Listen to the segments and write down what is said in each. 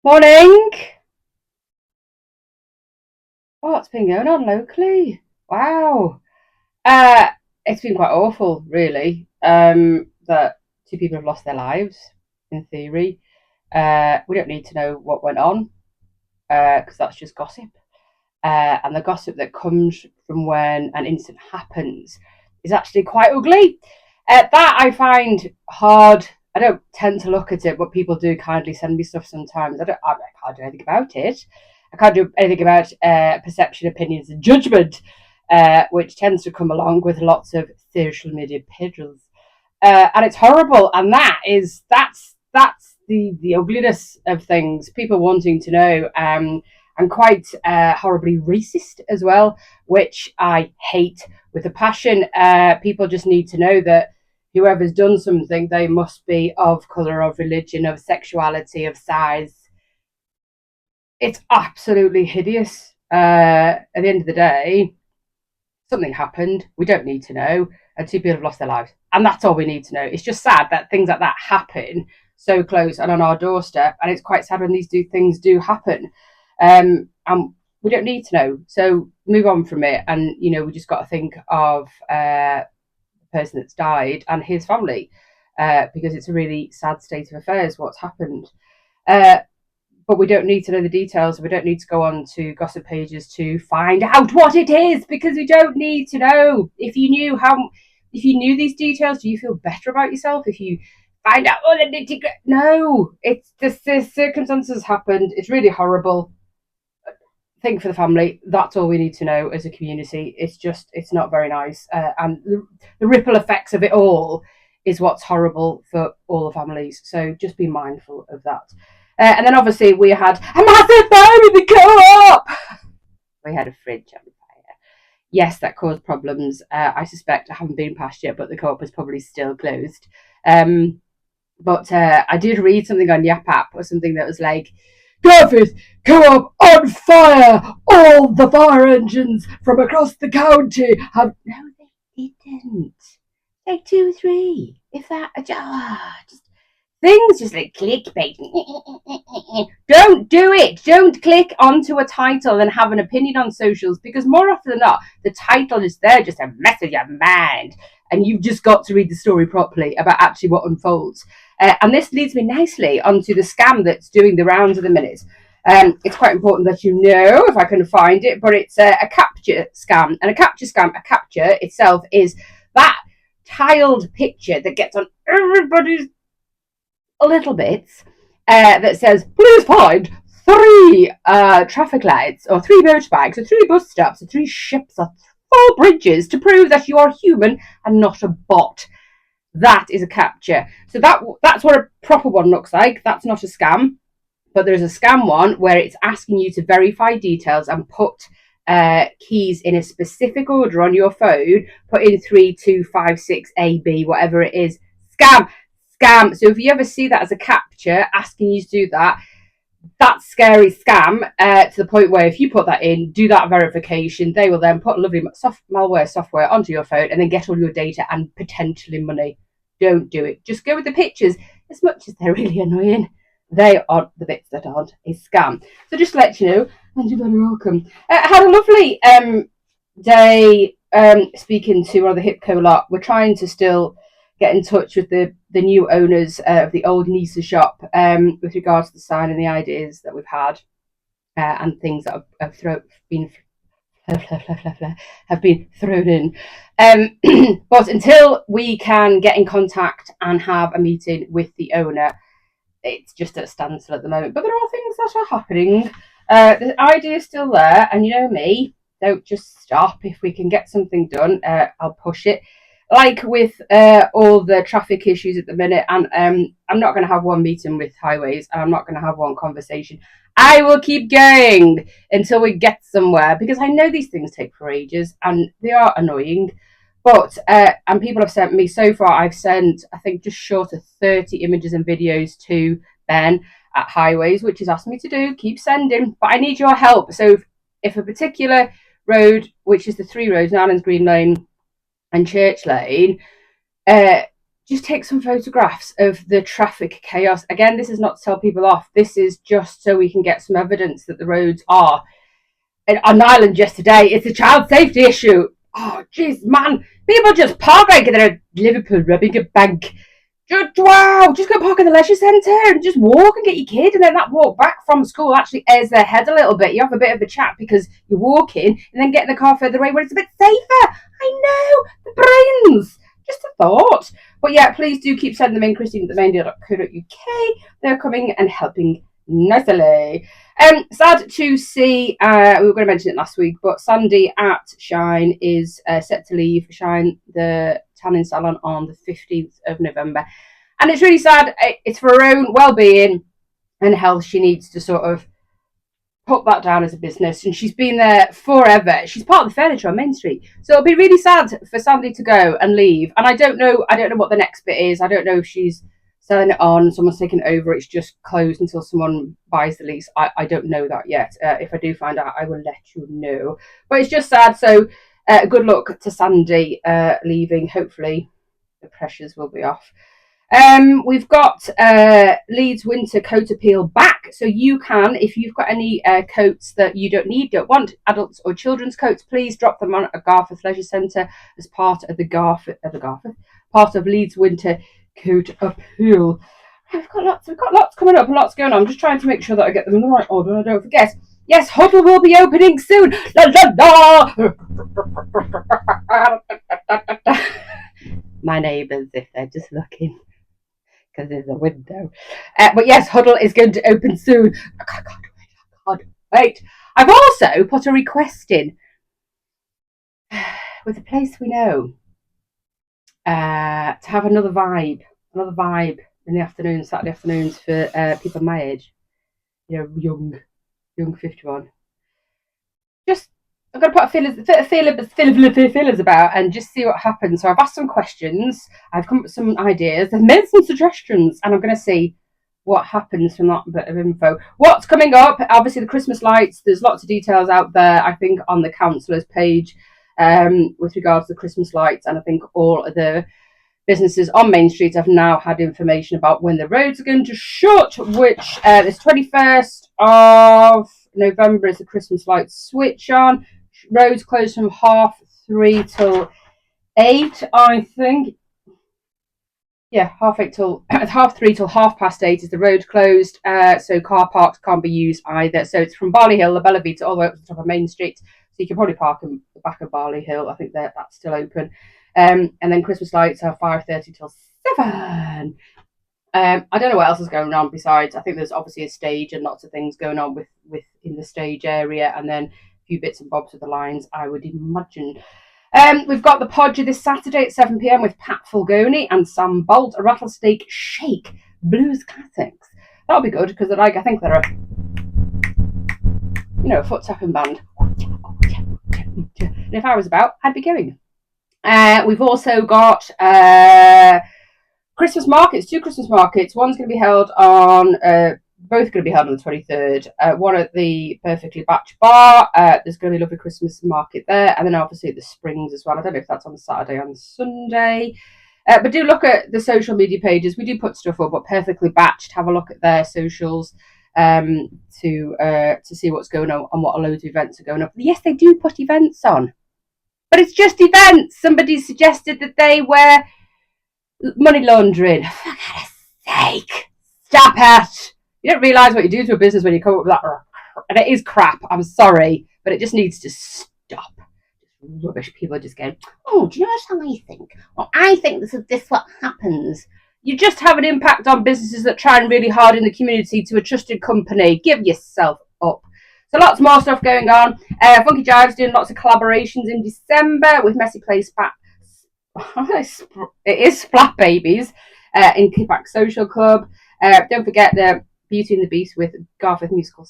Morning. What's been going on locally? Wow. Uh, it's been quite awful, really. That two people have lost their lives, in theory. We don't need to know what went on, because that's just gossip. And the gossip that comes from when an incident happens is actually quite ugly. That I find hard. I don't tend to look at it, but people do kindly send me stuff sometimes. I can't do anything about it. I can't do anything about perception, opinions, and judgment, which tends to come along with lots of social media piddles. And it's horrible. And that's the ugliness of things. People wanting to know. And quite horribly racist as well, which I hate with a passion. People just need to know that whoever's done something, they must be of colour, of religion, of sexuality, of size. It's absolutely hideous. At the end of the day, something happened. We don't need to know, and two people have lost their lives, and that's all we need to know. It's just sad that things like that happen so close and on our doorstep, and it's quite sad when things do happen. And we don't need to know, so move on from it. And we just got to think of the person that's died and his family, because it's a really sad state of affairs what's happened. Uh, but we don't need to know the details. We don't need to go on to gossip pages to find out what it is, because we don't need to know. If you knew these details, do you feel better about yourself if you find out all the nitty gritty? No, it's the circumstances happened. It's really horrible. Think for the family. That's all we need to know as a community. It's not very nice, and the ripple effects of it all is what's horrible for all the families. So just be mindful of that. And then obviously we had a massive fire in the co-op. We had a fridge on fire. Yes, that caused problems. I suspect I haven't been past yet, but the co-op is probably still closed. But I did read something on Yap app or something that was like, Garforth co-op on fire. All the fire engines from across the county have. No, they didn't. Like 2 or 3, if that. Just things just like clickbait. Don't do it. Don't click onto a title and have an opinion on socials, because more often than not, the title is there just to mess with your mind. And you've just got to read the story properly about actually what unfolds. And this leads me nicely onto the scam that's doing the rounds at the minute. It's quite important that you know, if I can find it, but it's a capture scam. And a capture itself is that tiled picture that gets on everybody's little bits, that says, please find 3 traffic lights, or 3 motorbikes, or 3 bus stops, or 3 ships, or 4 bridges to prove that you are human and not a bot. That is a capture. So that's what a proper one looks like. That's not a scam. But there's a scam one where it's asking you to verify details and put keys in a specific order on your phone. Put in 3, 2, 5, 6, A, B, whatever it is. Scam. So if you ever see that as a capture asking you to do that, that's scary scam, to the point where if you put that in, do that verification, they will then put lovely malware software onto your phone and then get all your data and potentially money. Don't do it. Just go with the pictures. As much as they're really annoying, they are the bits that aren't a scam. So just to let you know, and you're very welcome. Had a lovely day speaking to one of the Hipco lot. We're trying to still get in touch with the new owners of the old Nisa shop, with regards to the sign and the ideas that we've had, and things that have been thrown in. But until we can get in contact and have a meeting with the owner, it's just at a standstill at the moment. But there are things that are happening. The idea is still there, and you know me, don't just stop. If we can get something done, I'll push it. Like with all the traffic issues at the minute, and I'm not going to have one meeting with highways, and I'm not going to have one conversation. I will keep going until we get somewhere, because I know these things take for ages and they are annoying. But and people have sent me, so far I've sent, I think, just short of 30 images and videos to Ben at Highways, which he's asked me to do. Keep sending, but I need your help. So if a particular road, which is the 3 roads, Nowlands Green Lane and Church Lane, just take some photographs of the traffic chaos. Again, this is not to tell people off. This is just so we can get some evidence that the roads are. And on Ireland yesterday, it's a child safety issue. Oh, jeez, man. People just park like they're at Liverpool robbing a bank. Wow, just go park in the leisure centre and just walk and get your kid. And then that walk back from school actually airs their head a little bit. You have a bit of a chat because you're walking and then get in the car further away where it's a bit safer. I know, the brains. Just a thought. But yeah, please do keep sending them in, christine@themaindeal.co.uk. They're coming and helping nicely. Sad to see, we were going to mention it last week, but Sandy at Shine is set to leave Shine, the tanning salon, on the 15th of November. And it's really sad. It's for her own well-being and health. She needs to sort of put that down as a business, and she's been there forever. She's part of the furniture on Main Street, so it'll be really sad for Sandy to go and leave. And I don't know what the next bit is. I don't know if she's selling it on, someone's taken over, it's just closed until someone buys the lease. I don't know that yet. If I do find out, I will let you know. But it's just sad. So good luck to Sandy leaving. Hopefully the pressures will be off. We've got Leeds Winter Coat Appeal back, so you can, if you've got any coats that you don't want, adults or children's coats, please drop them on at Garforth Leisure Centre as part of part of Leeds Winter Coat Appeal. We've got lots coming up and lots going on. I'm just trying to make sure that I get them in the right order and I don't forget. Yes, Huddle will be opening soon. La la la. My neighbours, if they're just looking, because there's a window. But yes, Huddle is going to open soon. I can't wait. I've also put a request in with a place we know to have another vibe in the afternoons, Saturday afternoons, for people my age, young 51. Just I'm going to put feelers about and just see what happens. So I've asked some questions, I've come up with some ideas, I've made some suggestions, and I'm going to see what happens from that bit of info. What's coming up? Obviously the Christmas lights. There's lots of details out there, I think, on the councillor's page with regards to the Christmas lights, and I think all of the businesses on Main Street have now had information about when the roads are going to shut, which this 21st of November is the Christmas lights switch on. Roads closed from 3:30 till 8, I think. Yeah, 3:30 till 8:30 is the road closed. So car parks can't be used either. So it's from Barley Hill, La Bella Vita, all the way up to the top of Main Street. So you can probably park in the back of Barley Hill. I think that's still open. And then Christmas lights are 5:30 till 7. I don't know what else is going on besides. I think there's obviously a stage and lots of things going on with in the stage area, and then a few bits and bobs with the lines, I would imagine. We've got the Podger this Saturday at 7 p.m. with Pat Fulgoni and Sam Bolt, a Rattlesnake Shake blues classics. That'll be good because I think they're a foot tapping band. And if I was about, I'd be going. We've also got Christmas markets, 2 Christmas markets. One's going to be held on, both going to be held on the 23rd. One at the Perfectly Batch Bar. There's going to be a lovely Christmas market there. And then obviously at the Springs as well. I don't know if that's on Saturday or on Sunday. But do look at the social media pages. We do put stuff up, but Perfectly Batched, have a look at their socials to see what's going on and what a load of events are going up. Yes, they do put events on. But it's just events. Somebody suggested that they were money laundering. For God's sake, stop it. You don't realise what you do to a business when you come up with that. And it is crap. I'm sorry. But it just needs to stop. Rubbish. People are just going, oh, do you know what I think? Well, I think this what happens. You just have an impact on businesses that try really hard in the community to a trusted company. Give yourself up. So lots more stuff going on. Funky Jive's doing lots of collaborations in December with Messy Place it is Splat Babies in Kickback Social Club. Don't forget the Beauty and the Beast with Garforth Musical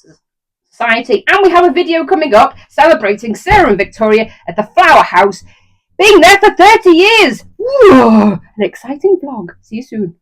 Society. And we have a video coming up celebrating Sarah and Victoria at the Flower House being there for 30 years. Ooh, an exciting vlog. See you soon.